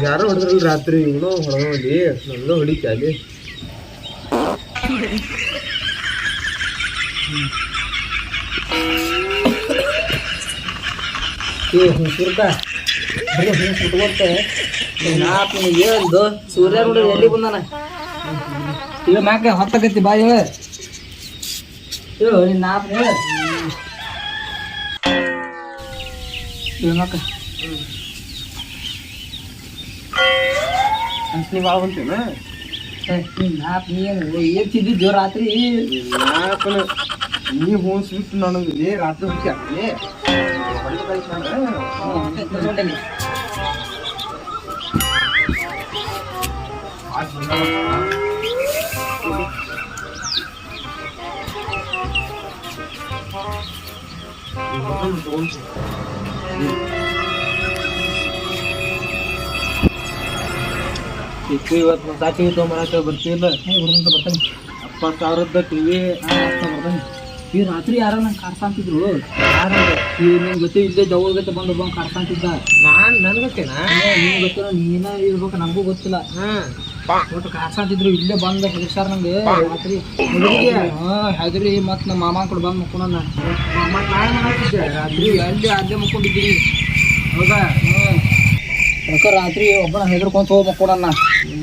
ಯಾರು ಹೊಡೆದ್ರಲ್ಲ ರಾತ್ರಿ ಇವನು ಹೊಡೆದಿ ನಂಗೆ ಹೊಡಿತಾ ಅಲ್ಲಿ ಸೂರ್ಯ ನೋಡಿ ಎಲ್ಲಿ ಬಂದಾನ ಈಗ ಮ್ಯಾಕ ಹೊತ್ತಕೈತಿ ಬಾ ಹೇಳು ನಿನ್ನ ನಾಪ್ ಹೇಳ ಅನ್ಸ್ನಿ ಭಾಳ ಬಂತೇನ ನಾಪ್ ನೀನು ಏನ್ ತಿದ್ದಿದ್ದು ರಾತ್ರಿ ನಾಪನ ನೀ ಹೋಸ್ಬಿಟ್ಟು ನನಗೆ ರಾತ್ರಿ ಹುಡುಕಿ ಇವತ್ತು ಹೊಸ ಟಿವಿ ತೊಗೊಂಬರಕ್ಕೆ ಬರ್ತಿಲ್ಲ ಬರ್ತಾನೆ 70,000 ಟಿವಿ ಬರ್ತಾನೆ ಈ ರಾತ್ರಿ ಯಾರ ನಂಗೆ ಕಾರ್ಸಾಂತಿದ್ರು ಈ ನಿನ್ ಜೊತೆ ಇಲ್ಲೇ ಜವಳ ಗತೆ ಬಂದು ಕಾರ್ಸಾಂತಿದ್ದ ನನ್ ಗೊತ್ತೇನಾ ನಿನ್ ಗೊತ್ತಿಲ್ಲ ನೀನ ಇರ್ಬೇಕು ನಮಗೂ ಗೊತ್ತಿಲ್ಲ ಒಟ್ಟು ಕಾರ್ಸಾಂತಿದ್ರು ಇಲ್ಲೇ ಬಂದ ಹೆದರ್ಸಾರ ನಂಗೆ ರಾತ್ರಿ ಹೆದರಿ ಮತ್ ನಮ್ಮ ಮಾಮ ಕಡೆ ಬಂದು ಮುಕ್ಕೊಂಡ ರಾತ್ರಿ ಅಲ್ಲೇ ಮುಕ್ಕೊಂಡಿದ್ದೀರಿ ಹೌದಾ ರಾತ್ರಿ ಒಬ್ಬನ ಹೆದರ್ಕೊಂತ ಹೋಗಿ ಮುಕ್ಕೊಂಡ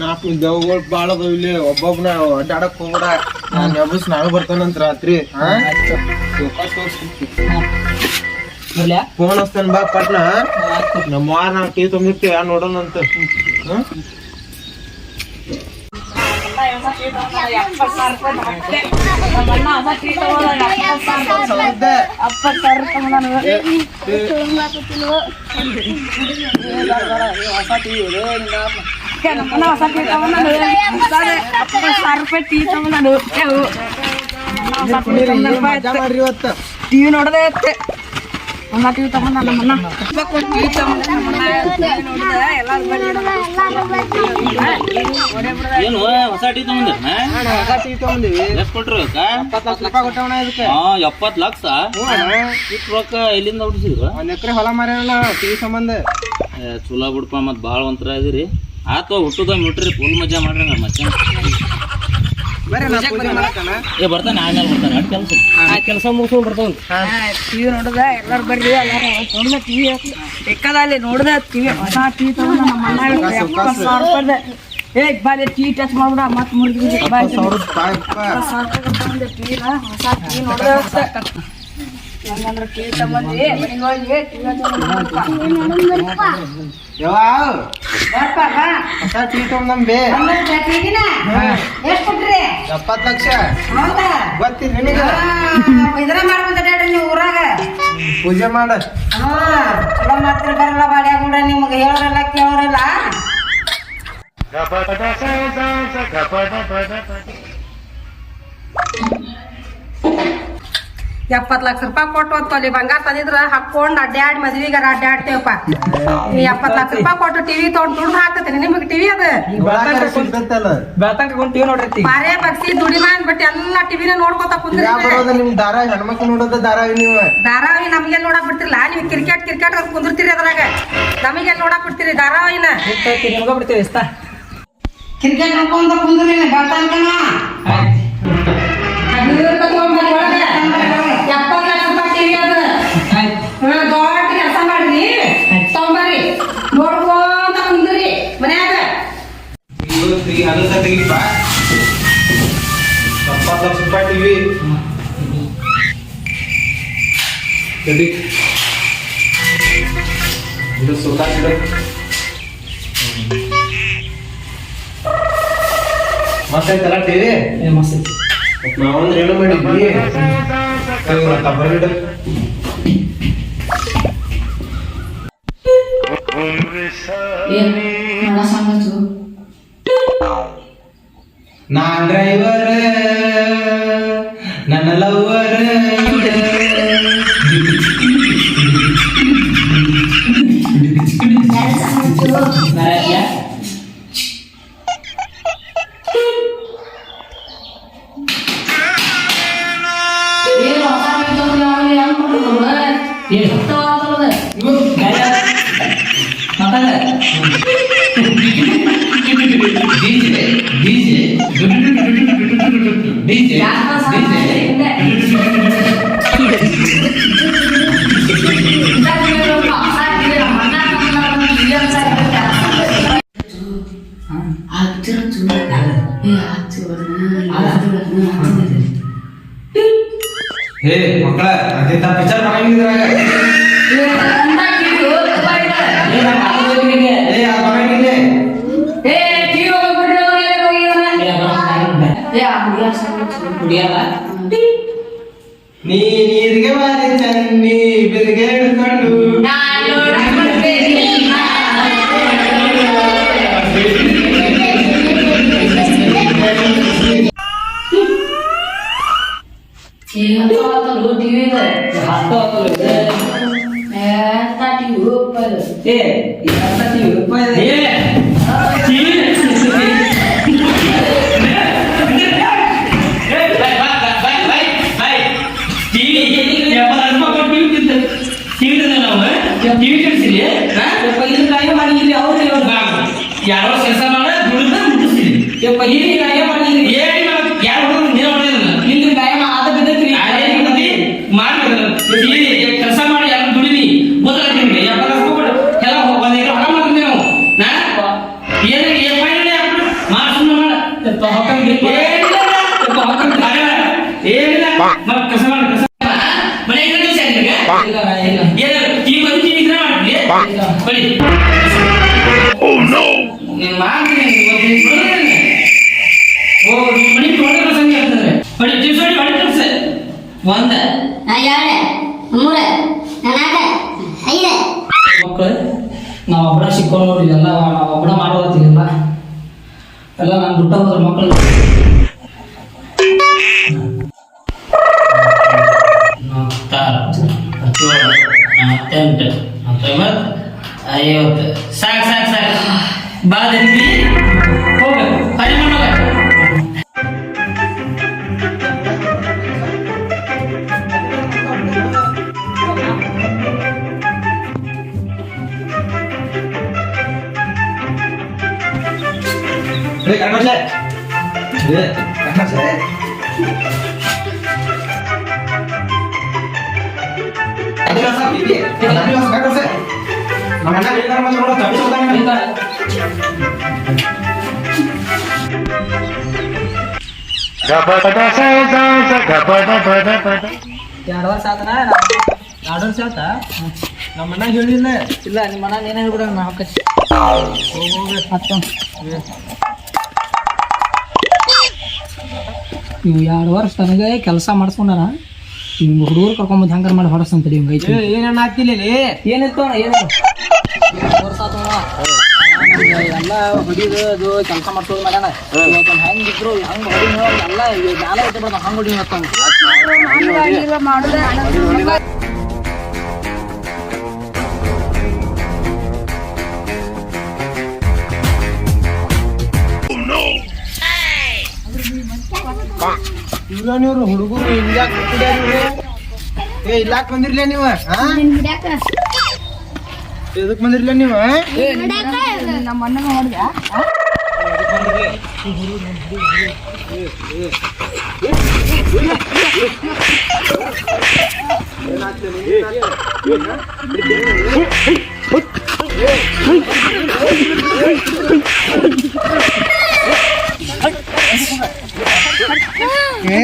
ನಾಲ್ಕು ದೇವ್ಗಳು ಭಾಳ ಅದಾವ ಇಲ್ಲಿ ಒಬ್ಬೊಬ್ಬನ ಅಡ್ಡಾಡಕ್ ಹೋಗ್ಬೇಡ ನೆಬಸ್ ನಾನು ಬರ್ತಾನಂತ ರಾತ್ರಿ ಫೋನ್ ಹಚ್ತಾನ ಬಾ ಪಟ್ನ ನಮ್ಮ ವಾರ ನಾವು ಟೀ ತುಂಬಿರ್ತೀವಿ ನೋಡೋಣಂತ ಟಿವಿ ನೋಡದೆ ಟಿವಿ ತಗೊಂಡ ಏನು ಹೊಸ ಟಿ ತಗೊಂಡಿವಿ ಎಷ್ಟು ಕೊಟ್ರು 70 ಲಕ್ಷ ಇಷ್ಟು ರೊಕ್ಕ ಎಲ್ಲಿಂದ ಹುಡ್ಸಿದ್ರು 1 ಎಕರೆ ಹೊಲ ಮಾರ್ಯಾನ ಟಿವಿ ಸಂಬಂಧ ಚಲೋ ಬಿಡ್ಪ ಮತ್ ಭಾಳ ಒಂಥರ ಇದೀರಿ ಆತು ಹುಟ್ಟುದ ಮಿಟ್ರಿ ಫುಲ್ ಮಜಾ ಮಾಡ್ರಿ ಮತ್ತೆ ಬರ್ತಾನೆ ಆಮೇಲೆ ಬರ್ತಾನೆ ಕೆಲಸ ಮುಗಿಸ್ಕೊಂಡು ಬರ್ತಾವ ಟಿವಿ ನೋಡಿದ ಎಲ್ಲಾರು ಬರ್ರಿ ಎಲ್ಲಾರು ನೋಡಿದ ಟಿವಿ ಬೇಕಾದಲ್ಲಿ ನೋಡಿದ ಟಿವಿ ಹೊಸ ಟಿವಿ ತಗೊಂಡ ನಮ್ಮ ಅಣ್ಣ 70,000 ಏ ಬಾರಿ ಟಿವಿ ಟಚ್ ಮಾಡ್ಬಿಡ ಮತ್ ಮುರಿದ್ವಿ ಟಿವಿನ ಹೊಸ ಟಿವಿ ನೋಡಿದ ಹಂಗಂದ್ರೆ ಟಿವಿ ತಗೊಂಡಿ ಮನೆಗೆ ಹೋಗಿ ಹೊಸ ಟಿವಿ ತಗೊಂಬೆ 70 ಲಕ್ಷ ಗೊತ್ತಿರಿ ನಿನಗ ನೀವು ಊರಾಗ ಪೂಜೆ ಮಾಡ ಚಲೋ ಮಾಡ್ತೀರಿ ಬರಲ್ಲ ಬಾಡ್ಯಾಗುಂಡ್ರ ನಿಮ್ಗೆ ಹೇಳೋರಲ್ಲ ಕೇಳೋರಲ್ಲ ₹70 ಲಕ್ಷ ಕೊಟ್ಟು ಅಲ್ಲಿ ಬಂಗಾರ ತಂದಿದ್ರ ಹಾಕೊಂಡ್ ಅಡ್ಡಾಡಿ ಮದ್ವಿಗ ಅಡ್ಡಾಡ್ತೇವಪ್ಪ. 70 ಲಕ್ಷ ಕೊಟ್ಟು ಟಿವಿ ತಗೊಂಡ್ ದುಡ್ಡು ಹಾಕ್ತೇನೆ ನಿಮಗ್ ಟಿವಿ ಅದ ಬಾರೇ ಬಗ್ಸಿ ದುಡಿಮ ಅಂದ್ಬಿಟ್ಟು ಎಲ್ಲಾ ಟಿವಿನ ನೋಡ್ಕೊತ ಕುಂದ್ರಿ. ಧಾರಾವಾಹಿ ನಮ್ಗೆಲ್ ನೋಡಕ್ ಬಿಡ್ತಿರ್ಲ, ನೀವ್ ಕ್ರಿಕೆಟ್ ಕುಂದಿರ್ತೀರಿ ಅದ್ರಾಗ, ನಮಗೆಲ್ ನೋಡಕ್ ಬಿಡ್ತೀರಿ ಧಾರಾವಾಹಿನ? ಕ್ರಿಕೆಟ್ ನೋಡ್ಕೊಂಡ ಕುಂದ್ರಿ ಬರ್ತಾನ. 70 ಲಕ್ಷ ಟಿವಿ ಅದ ದೊಡ್ಡ ಕೆಲಸ ಮಾಡ್ರಿ ತೊಂಬರಿ ನೋಡ್ಕೊಂತ ಕುಂದ್ರಿ ಮನ್ಯಾಗ. ಈಗ ಅದನ್ನ ತೆಗಿಪ್ಪ 70 ಲಕ್ಷ ರೂಪಾಯಿ ಟಿವಿ ರೆಡಿ ಇದು ಸುಖಾಸ್ ಇಡ ಮಸ್ತ್ ಐತಲ್ಲ ಟಿವಿ ಮಸ್ತ್ ಐತಿ ನಾವಂದ್ರೆ ಏನೋ ಮಾಡಿದ್ವಿ ಕಬ್ಬರ್ ಇಡ ನಾನ್ ಡ್ರೈವರ್ ನನ್ನ ಲವರ್ ಹೇ ಮಕ್ಕಳ ಅದೇಂತ ಪಿಕ್ಚರ್ ಮಾಡಂಗಿದ್ರಾಗ ನೀ ನೀರಿಗೆ ಬಾರಿ ಚನ್ನಿ ಬೆಳಿಗ್ಗೆ ಹಿಡ್ಕೊಂಡು ಯಾರೋ ಕೆಲಸ ಮಾಡ ದುಡಿದ ಮುಟ್ಟಿಸ್ತೀನಿ ಕೆಲಸ ಮಾಡಿ ಯಾರು ದುಡಿನಿ ಗೊತ್ತಾಗ್ತೀನಿ ಎಲ್ಲ ಹೊರ ಮಾಡ್ತೀನಿ ನಾವು ಏನಿಲ್ಲ ಕೆಲಸ ಮಾಡಿ ಮನೆ ಬಳಿ ಮಕ್ಕಳು ನಾವೊಬ್ಬರ ಸಿಕ್ಕೊಂಡು ನೋಡಿಲ್ಲ ನಾವೊಬ್ಬರ ಮಾಡೋದಿಲ್ಲ ಎಲ್ಲ ನಾನು ಬಿಟ್ಟ ಹೋದ್ರ ಮಕ್ಕಳು ಸಾಕು ಸಾಕು ಸಾಕು ಬಾದಿ ಹೋಗ ಹರಿ ಮಾಡೋಗ ಎರಡು ವರ್ಷ ಆತನ 2 ವರ್ಷ ಆತ ನಮ್ಮ ಮನ್ಯಾಗ ಹೇಳಿಲ್ಲ ಇಲ್ಲ ನಿಮ್ಮ ಮನ್ಯಾಗ ಏನ ಹೇಳ್ಬಿಡ ನಾ ಹಾಕಿ ಇವು 2 ವರ್ಷ ತನಗೆ ಕೆಲಸ ಮಾಡಿಸ್ಕೊಂಡಾರ ಇವ್ ಹುಡುಗರು ಕರ್ಕೊಂಬಂದು ಹೆಂಗಾರ ಮಾಡಿ ಹೊಡಸ್ತಂತಡಿ ಹಿಂಗ ಐತಿ ಏನೇನು ಆಗ್ತಿಲ್ಲ ಏನಿತ್ತು ಏನು ವರ್ಷ ಎಲ್ಲ ಹೊಡಿದು ಅದು ಕೆಲಸ ಮಾಡ್ಸೋದು ಮಾಡ್ಯಾನ ಇವತ್ತು ಹೆಂಗಿದ್ರು ಹೆಂಗ್ ಹೊಡಿನೋ ಎಲ್ಲ ಮ್ಯಾಲ ಐತೆ ಬಿಡ ಹಂಗ ಹೊಡಿ ಇವ್ರು ಹುಡುಗರು ಹಿಂಗ್ಯಾಕ್ ಇಲ್ಲಾಕ್ ಬಂದಿರ್ಲ ನೀವು ಎದಕ್ ಬಂದಿರ್ಲ ನೀವು ನಮ್ಮ ಅಣ್ಣ ನೋಡಿದ್ಯಾ ಏ